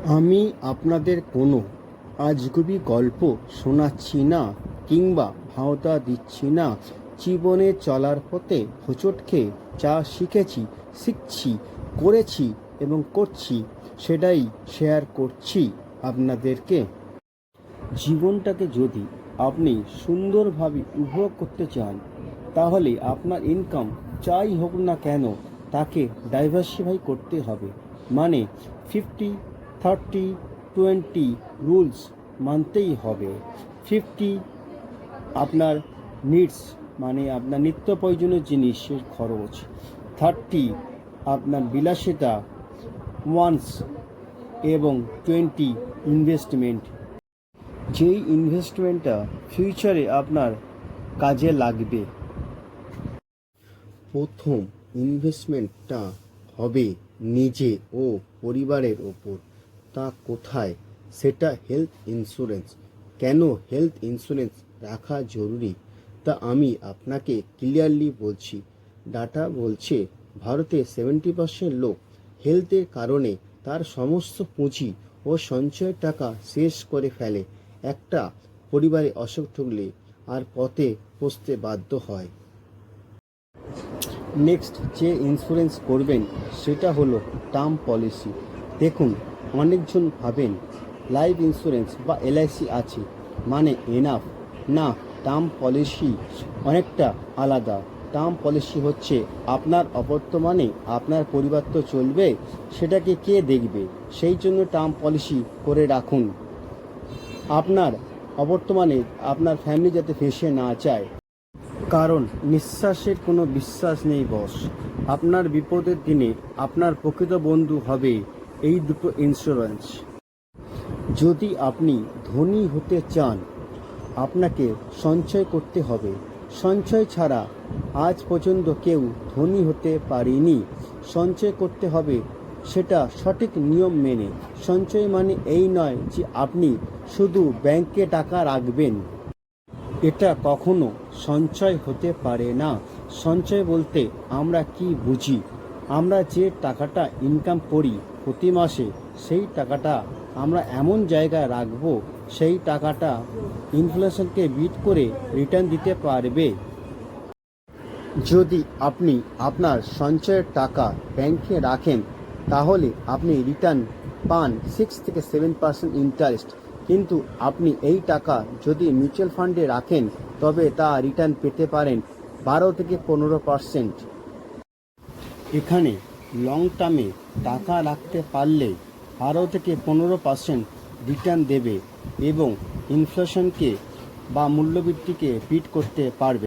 আমি আপনাদের কোনো আজগুবি গল্প শোনাচ্ছি না কিংবা ভাঁওতা দিচ্ছি না। জীবনে চলার পথে হোঁচট খেয়ে যা শিখেছি, শিখছি, করেছি এবং করছি সেটাই শেয়ার করছি আপনাদেরকে। জীবনটাকে যদি আপনি সুন্দরভাবে উপভোগ করতে চান তাহলে আপনার ইনকাম যাই হোক না কেন তাকে ডাইভার্সিফাই করতে হবে। মানে 50-30-20 রুলস মানতেই হবে। 50 আপনার নিডস মানে আপনার নিত্য প্রয়োজনীয় জিনিসের খরচ, 30 আপনার বিলাসিতা ওয়ান্স এবং 20 ইনভেস্টমেন্ট, যেই ইনভেস্টমেন্টটা ফিউচারে আপনার কাজে লাগবে। প্রথম ইনভেস্টমেন্টটা হবে নিজে ও পরিবারের ওপর। তা কোথায়? সেটা হেলথ ইন্স্যুরেন্স। কেন হেলথ ইন্স্যুরেন্স রাখা জরুরি তা আমি আপনাকে ক্লিয়ারলি বলছি। ডাটা বলছে ভারতে 70% লোক হেলথের কারণে তার সমস্ত পুঁজি ও সঞ্চয়ের টাকা শেষ করে ফেলে। একটা পরিবারে অসুখ ঠুকলে আর পথে বসতে বাধ্য হয়। নেক্সট যে ইন্স্যুরেন্স করবেন সেটা হলো টার্ম পলিসি। দেখুন, অনেকজন ভাবেন লাইফ ইন্স্যুরেন্স বা এলআইসি আছে মানে এনাফ। না, টার্ম পলিসি অনেকটা আলাদা। টার্ম পলিসি হচ্ছে আপনার অবর্তমানে আপনার পরিবার তো চলবে, সেটাকে কে দেখবে, সেই জন্য টার্ম পলিসি করে রাখুন। আপনার অবর্তমানে আপনার ফ্যামিলি যাতে ফেঁসে না যায়। কারণ নিঃশ্বাসের কোনো বিশ্বাস নেই বস। আপনার বিপদের দিনে আপনার প্রকৃত বন্ধু হবে এই দুটো ইন্স্যুরেন্স। যদি আপনি ধনী হতে চান আপনাকে সঞ্চয় করতে হবে। সঞ্চয় ছাড়া আজ পর্যন্ত কেউ ধনী হতে পারেনি। সঞ্চয় করতে হবে সেটা সঠিক নিয়ম মেনে। সঞ্চয় মানে এই নয় যে আপনি শুধু ব্যাংকে টাকা রাখবেন। এটা কখনো সঞ্চয় হতে পারে না। সঞ্চয় বলতে আমরা কি বুঝি? আমরা যে টাকাটা ইনকাম করি প্রতি মাসে সেই টাকাটা আমরা এমন জায়গায় রাখবো সেই টাকাটা ইনফ্লেশনকে বিট করে রিটার্ন দিতে পারবে। যদি আপনি আপনার সঞ্চয়ের টাকা ব্যাংকে রাখেন তাহলে আপনি রিটার্ন পান 6-7% ইন্টারেস্ট। কিন্তু আপনি এই টাকা যদি মিউচুয়াল ফান্ডে রাখেন তবে তা রিটার্ন পেতে পারেন 12-15%। এখানে লং টার্মে টাকা রাখতে পারলে 12-15% রিটার্ন দেবে এবং ইনফ্লেশনকে বা মূল্যবৃদ্ধিকে বিট করতে পারবে।